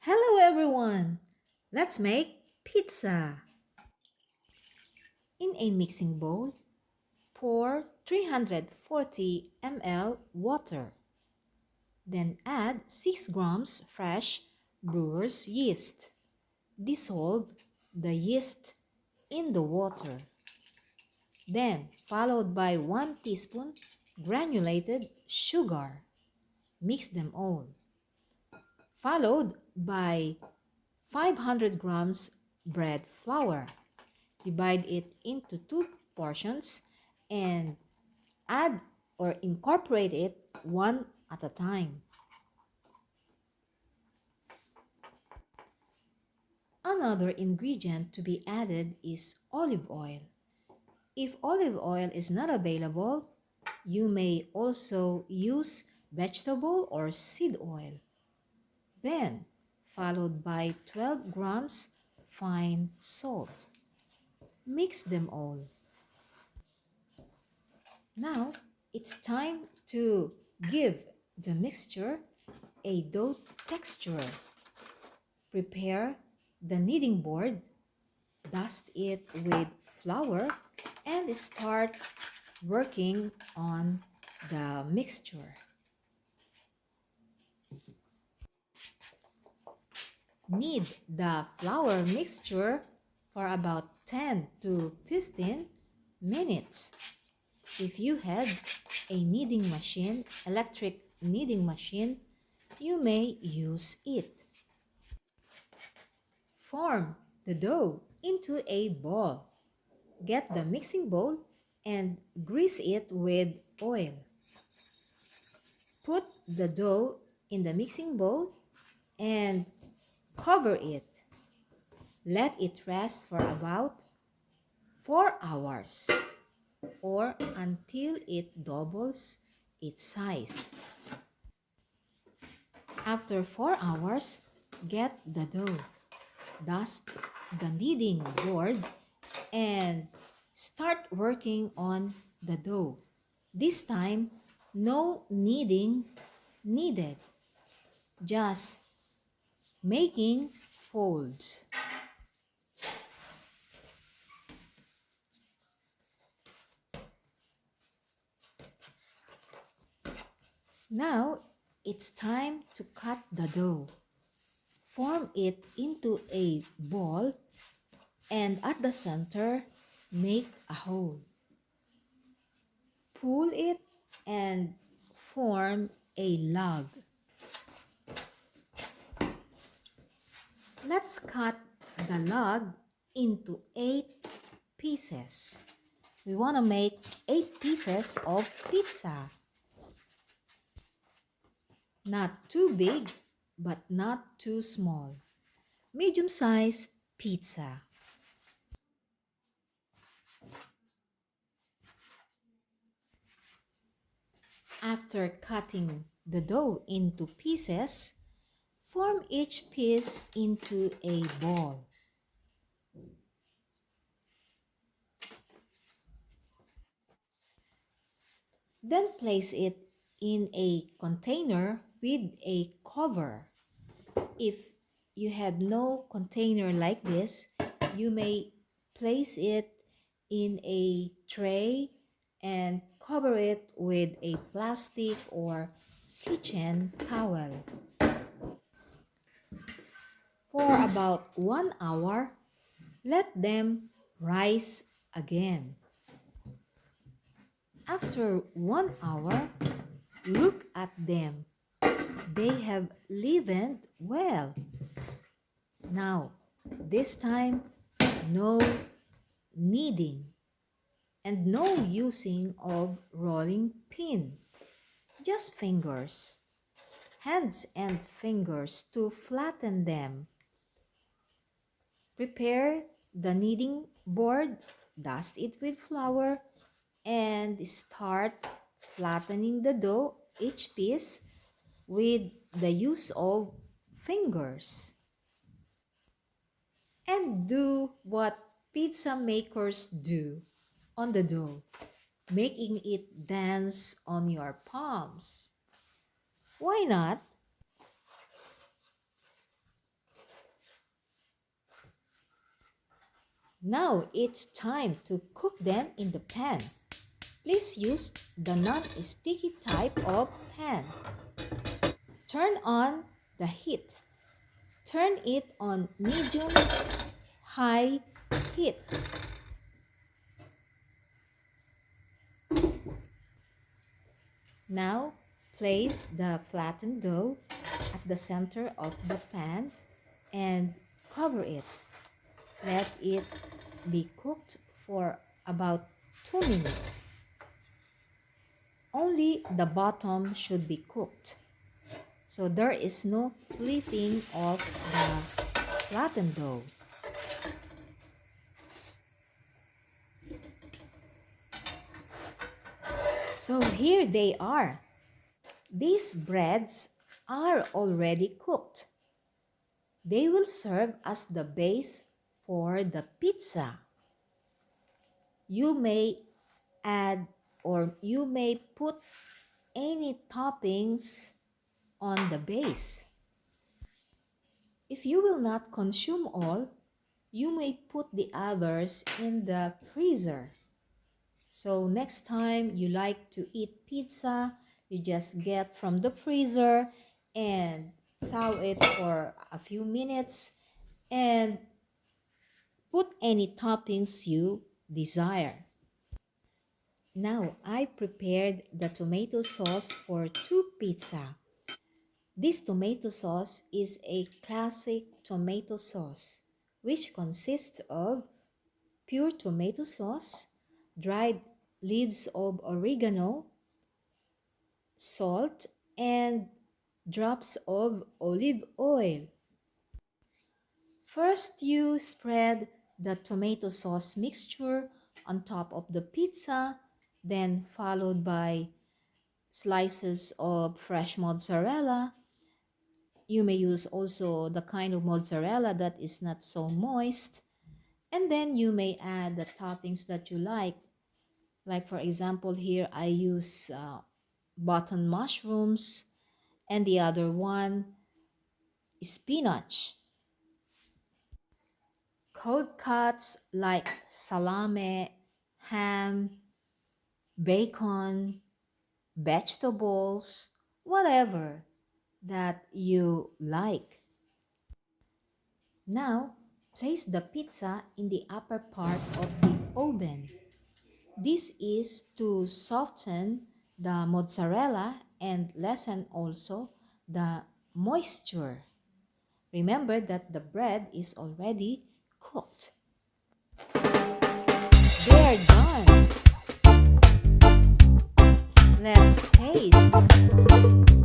Hello everyone! Let's make pizza. In a mixing bowl, pour 340 ml water. Then add 6 grams fresh brewer's yeast. Dissolve the yeast in the water. Then followed by 1 teaspoon granulated sugar. Mix them all. Followed by 500 grams bread flour. Divide it into 2 portions and add or incorporate it one at a time. Another ingredient to be added is olive oil. If olive oil is not available, you may also use vegetable or seed oil. Then, followed by 12 grams fine salt. Mix them all. Now, it's time to give the mixture a dough texture. Prepare the kneading board, dust it with flour, and start working on the mixture. Knead the flour mixture for about 10 to 15 minutes. If you had a kneading machine, electric kneading machine, you may use it. Form the dough into a ball. Get the mixing bowl and grease it with oil. Put the dough in the mixing bowl and cover it. Let it rest for about 4 hours or until it doubles its size. After 4 hours, get the dough. Dust the kneading board and start working on the dough. This time, no kneading needed. Just making folds. Now, it's time to cut the dough. Form it into a ball and at the center, make a hole. Pull it and form a log. Let's cut the log into 8 pieces. We want to make 8 pieces of pizza. Not too big, but not too small. Medium-sized pizza. After cutting the dough into pieces, form each piece into a ball. Then place it in a container with a cover. If you have no container like this, you may place it in a tray and cover it with a plastic or kitchen towel. For about 1 hour, let them rise again. After 1 hour, look at them. They have leavened well. Now, this time, no kneading and no using of rolling pin. Just fingers, hands and fingers to flatten them. Prepare the kneading board, dust it with flour, and start flattening the dough, each piece, with the use of fingers. And do what pizza makers do on the dough, making it dance on your palms. Why not? Now it's time to cook them in the pan. Please use the non-sticky type of pan. Turn on the heat. Turn it on medium-high heat. Now place the flattened dough at the center of the pan and cover it. Let it be cooked for about 2 minutes. Only the bottom should be cooked, so there is no flipping of the flattened dough. So here they are. These breads are already cooked. They will serve as the base for the pizza. You may add or you may put any toppings on the base. If you will not consume all, you may put the others in the freezer. So next time you like to eat pizza, you just get from the freezer and thaw it for a few minutes and put any toppings you desire. Now I prepared the tomato sauce for 2 pizza. This tomato sauce is a classic tomato sauce, which consists of pure tomato sauce, dried leaves of oregano, salt, and drops of olive oil. First, you spread the tomato sauce mixture on top of the pizza, then followed by slices of fresh mozzarella. You may use also the kind of mozzarella that is not so moist. And then you may add the toppings that you like. Like for example, here I use button mushrooms, and the other one is spinach. Cold cuts like salami, ham, bacon, vegetables, whatever that you like. Now, place the pizza in the upper part of the oven. This is to soften the mozzarella and lessen also the moisture. Remember that the bread is already cooked. They're done. Let's taste.